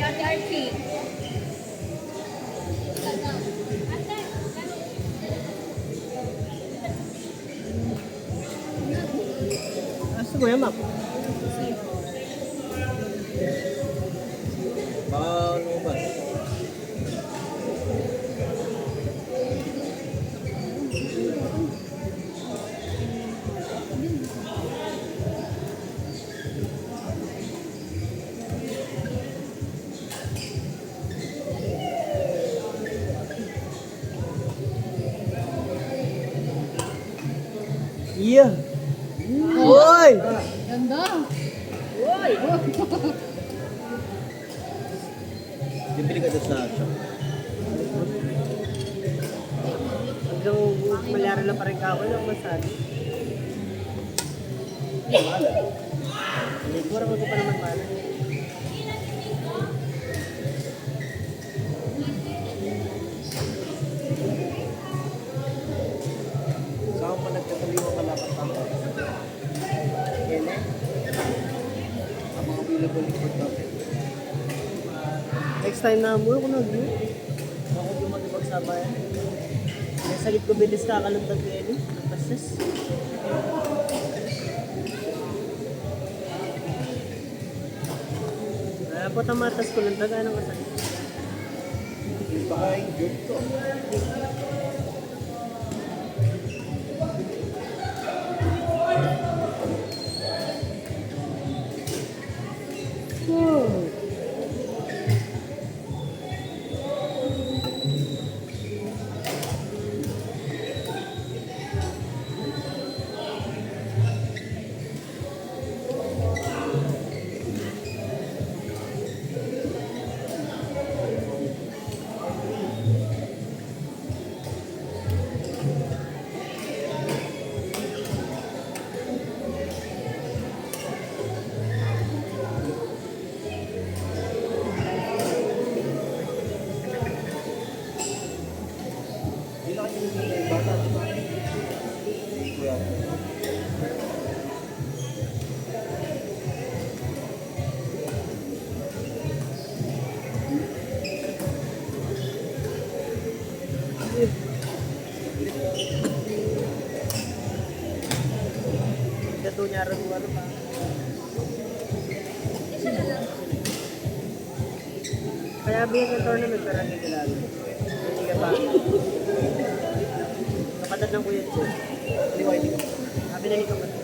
Ate Archie. Gusto mo yan, ma'am? Paano ba? Yeah. Uy! Ganda. Uy! Bibili ka doon sa shop. Hanggang malyari lang pa rin ka ako lang masabi. Siguro ko pa naman pala. Saan pa nagtatuloy mo kalapat ako? Kene? Ang mga available report natin. Next time na mo, ako nag-view. Ako yung mag-ipagsama yan. May sagit ko bilis ka kalundag ko yan. Nagpasas. Po tamatas ko lang taga ng kasal. Baka yung joke to. Ito niya rin ano pa. Kaya bilang ng tournament pero hindi kilala. Hindi ka pa. Kapatid ng kuya siya. Anyway, hindi ko. Sabi na ni kapatid.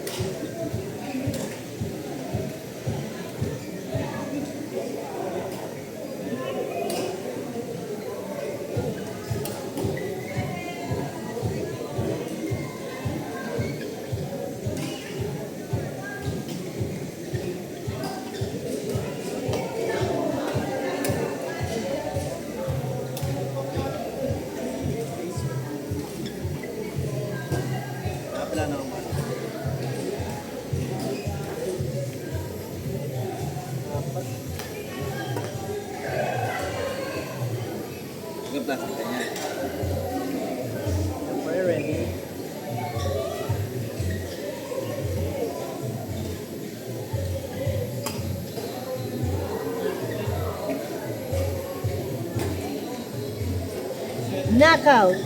Wala na akong bala. Yung plastic ka niya. We're ready. Knockout!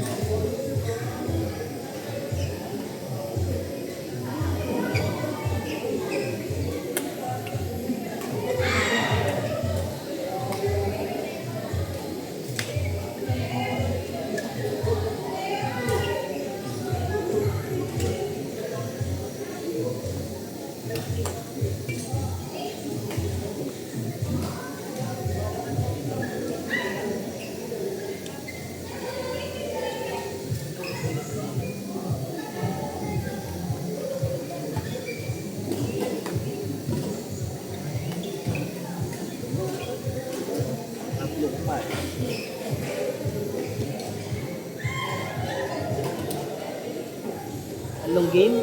Long game?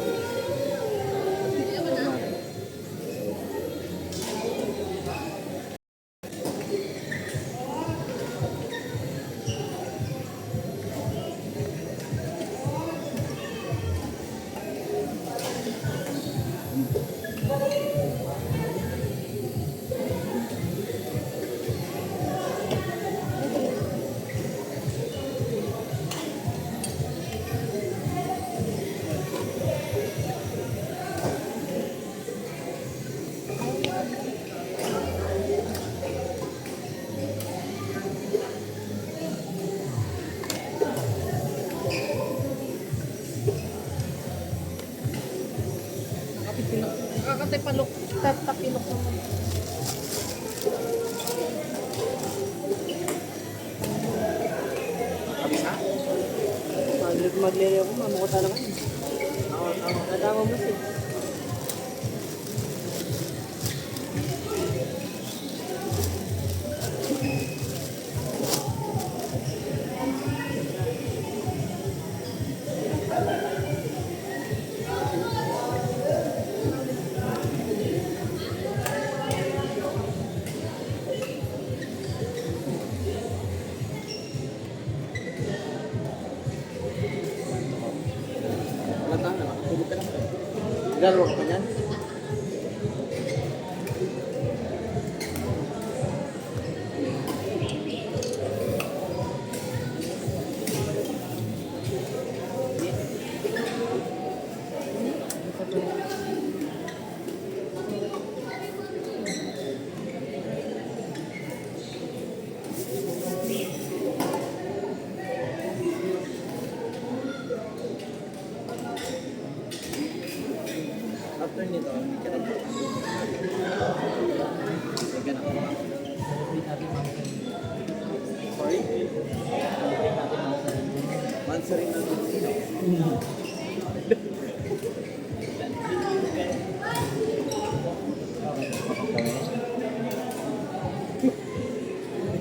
Tatipalok, tatapilok naman. Kabisa? Maglere ako, mamukha talaga. Nadama mo siya. Wala na, nakatulog ka naman. Galawa ka pa niyan? After nito, hindi ka na. Sige na. Sorry? Mansarin na sino?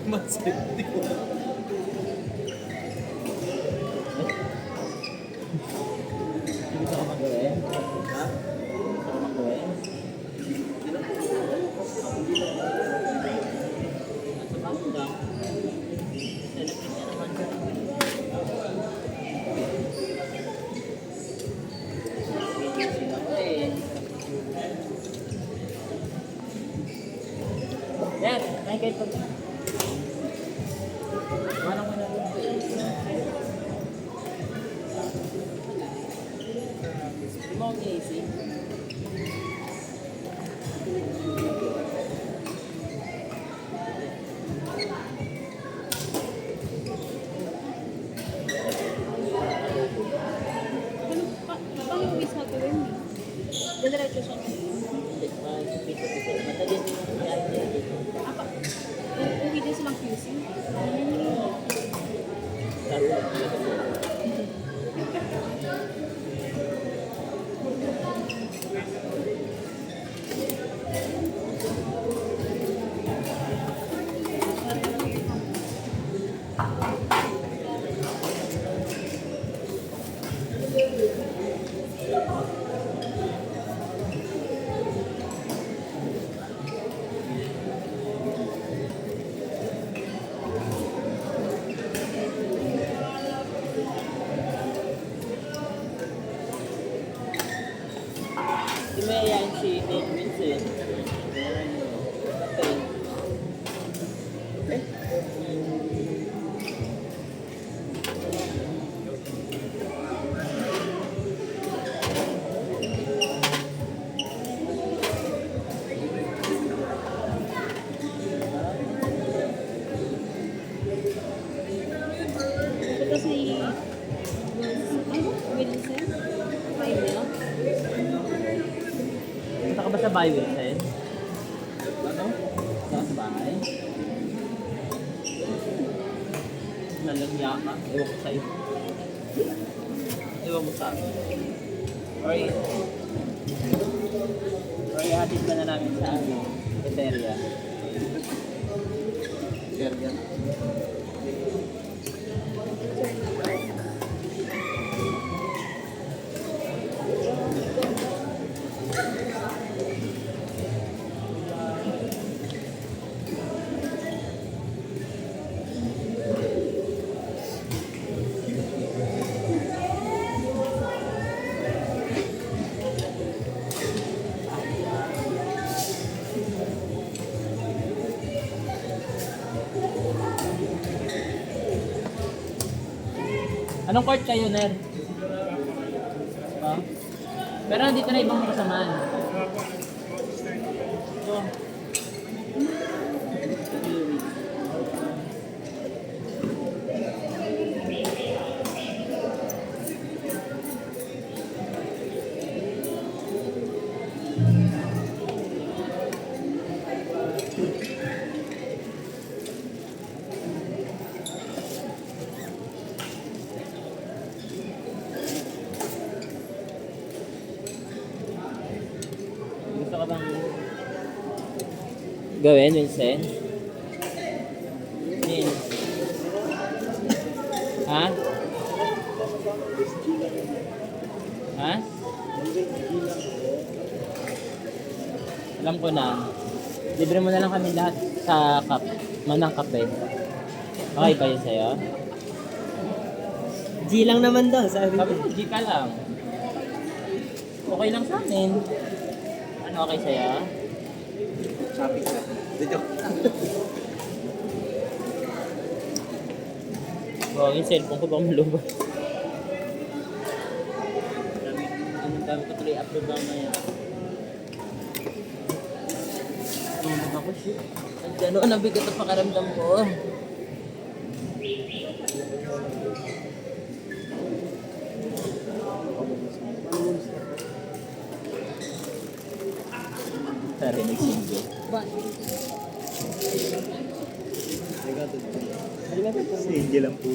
Mansarin di ko. Hindi ka magawin. Ha? Magawin. Yan, may kahit pag... Manang mo na rin. Hindi mo ako AC. Paano uwi sa gawin mo? Diretso siya. Madali din yung nangyari. Apa, uwi din silang QC. Di mo yayain si Nate Vincent. Okay. Ito kasi Wilson? Final? Punta ka ba sa bahay, Wilson? Ano? Punta ka sa bahay? Nalangya ka? Ewan ko sa'yo. Ewan mo sa akin. Or ihatid ka na namin sa ano, Eteria. Serbian. Anong court kayo, Ner? Ha? Pero nandito na ibang kasamaan. Ito. Gawin, Vincent? Min. Ha? Ha? Alam ko na. Libre mo na lang kami lahat sa manang kape. Okay ba yun sa'yo? G lang naman daw, sabi Sabi ko. ko, G ka lang. Okay lang sa amin. Ano okay sa'yo? Shopping na. Dito. Oh, yung cellphone ko bang malubos? Ang dami ko tuloy upload mamaya. Tulog ako, shit. Gano'n ang bigat ang pakaramdam ko. Narinig singgo. Sige lang po.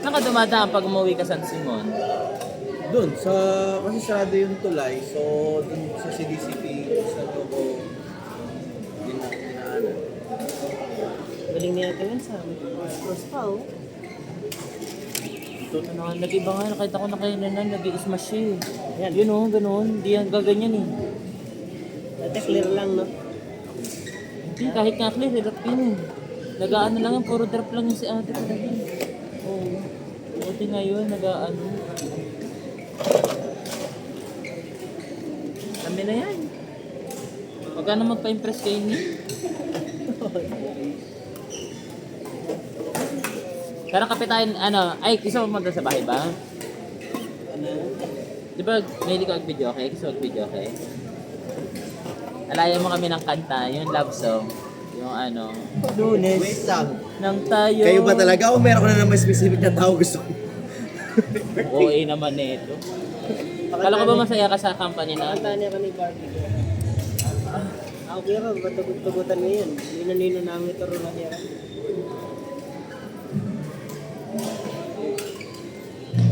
Saan ka dumadaan pag umuwi ka San Simon? Doon, kasi sarado yung tulay. So, doon sa CDCP, sa loob dinaanan. Galing niya ito yun sa amin. Cross pa, oh. Ito na nga, nag-iba nga, nakita ko na kayo na nag-i-smash siya eh. Yan. Yun o, ganun, hindi yan gaganyan eh. Dati clear lang, no? Hindi, kahit nga clear, drop yun eh. Nag-aano lang yan, puro drop lang yun si ate talaga. Oo. Buti ngayon, nag-aano. Kami na yan. Huwag ka na magpa-impress kayo ni. Pero kapitan, ano, ay, gusto mo doon sa bahay ba? Ano? Di ba, may ko video, okay? Gusto mag-video, okay? Alayan mo kami ng kanta, yung love song. Yung ano, Lunes. Wait lang. nang tayo. Kayo ba talaga o meron ko na naman specific na tao gusto ko? OA naman na ito. Kala ko ba masaya ka sa company na? Nakanta niya ka ni Barbie. Ako kaya ba, tugutan mo yun? Nino namin ito rin niya.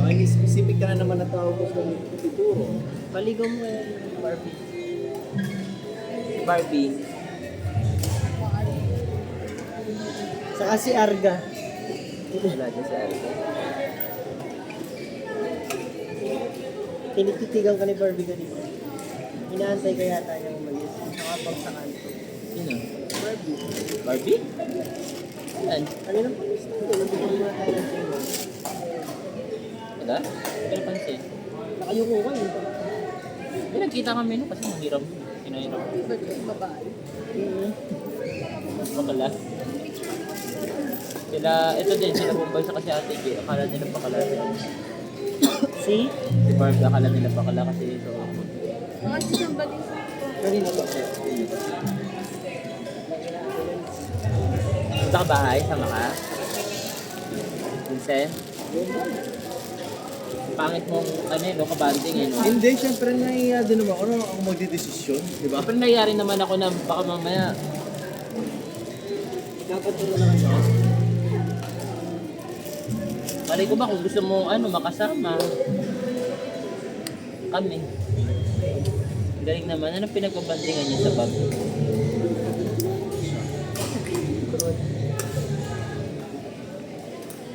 Baka specific ka na naman na tao gusto ko siguro. Paligaw mo yan, Barbie. Barbie. Saka si Arga. Wala dyan sa Alba. Tinititigan ka ni Barbie kanina. Inaantay ka yata niya umalis. Nakapag sa kanto. Sino? Barbie. Barbie? Yan. Kanina pa gusto ko. Nagpapang mga tayo ng sino. Wala? Hindi ko pansin. Nakayuko ka yun. Hindi, nagkita kami no kasi mahiram. Kinahiram. Babae. Bakala. Sila, ito din, sila Bombay sa kasi ate J. Akala nila bakala sila. Si? Si Barbie, akala nila bakala kasi ito. Mga somebody. Kanina to. Punta ka bahay? Sama ka? Vincent? Pangit mong ano yun, kabanding eh. No? Hindi, syempre naiya din naman ako na ako magdidesisyon, di ba? Pero nangyari naman ako na baka mamaya. Nakaturo na kayo. Malay ko ba kung gusto mo ano, makasama? Kami. Ang galing naman. Ano pinagpabandingan niyo sa bag?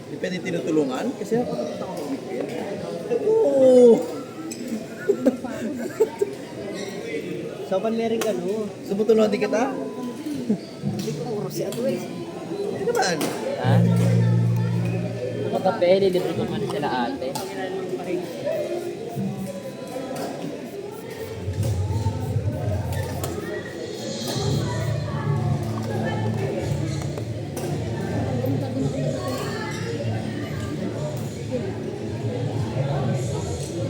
Di pwede tinutulungan kasi ako mag-weekend. Oo! So, pan meron ka no? Sumutulungan din kita? Hindi ko oras si Ato eh. Hindi naman. Ha? Magkape, lilibre ko man sila ate.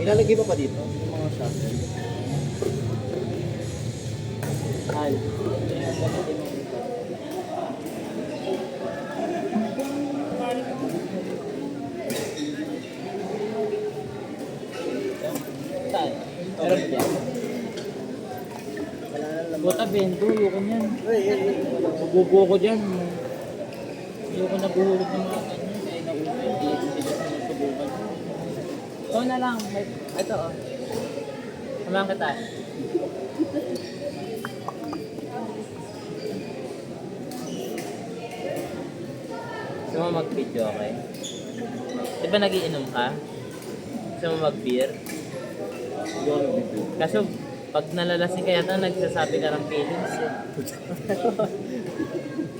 Ilalagay pa dito? Yung mga shotgun. Hal. Saan? Meron ba dyan? Wala na lang. Buta, Bendo. Ayoko niyan. Uy, Bubuo ko dyan. Ayoko nabuhulog ng mga kanya. Kaya nauna, hindi ko sila sinusubukan. Ikaw na lang. Ito oh. Samahan kita. Gusto mo mag-video, okay? Di ba nagiinom ka? Gusto mo mag-beer? Hindi ako nagbibig. Kaso, pag nalalasing ka yata, nagsasabi ka ng feelings eh.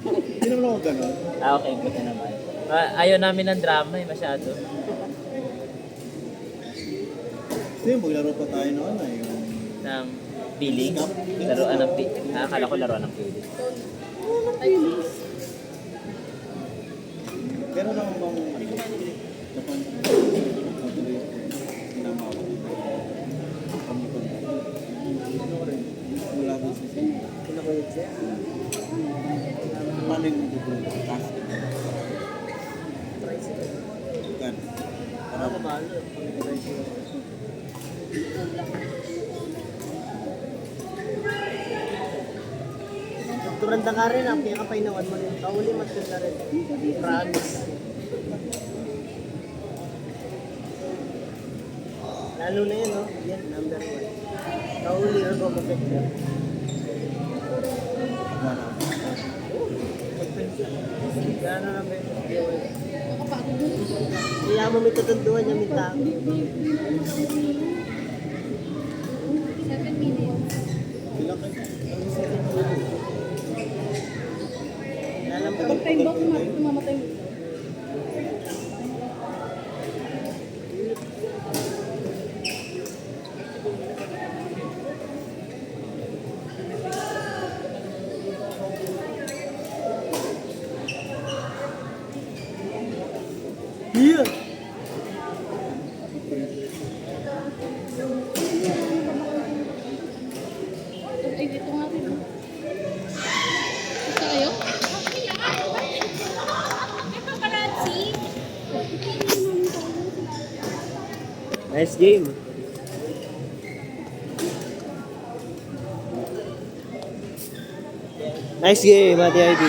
Hindi naman ako ganun. Okay, buti naman. Ayaw namin ng drama eh, masyado. Ito yung maglaro pa tayo noon ay yung... Ng feelings. Laruan ng feelings. Akala ko laruan ng feelings. Pero naman bang... Japan... Sinamawa. Kami ko na. Ano ko rin? Wala ko sa siya. Pinakulit siya. Paano yung nag-group? Task. Tricycle. Kan. Para mabalo. Tricycle. Turanda ka rin, ang pinakapainawan mo rin. Kauli matunda rin. Promise. Lalo na yun, no? Yan, number 1. Kauli, go mo picture. Gano'n na ba yun? Kaya mo may tutunduan yung minta. 7 minutes. Ilang kayo? Alam ko. Pag time box, mamatay mo. Yeah! Ay, dito nga rin. Gusto kayo? Nice game. Nice game, Ate Ivy.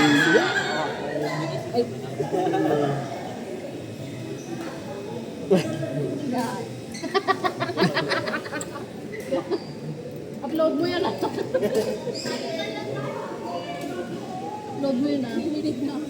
Upload mo yan. Upload mo yun ah. Minute na.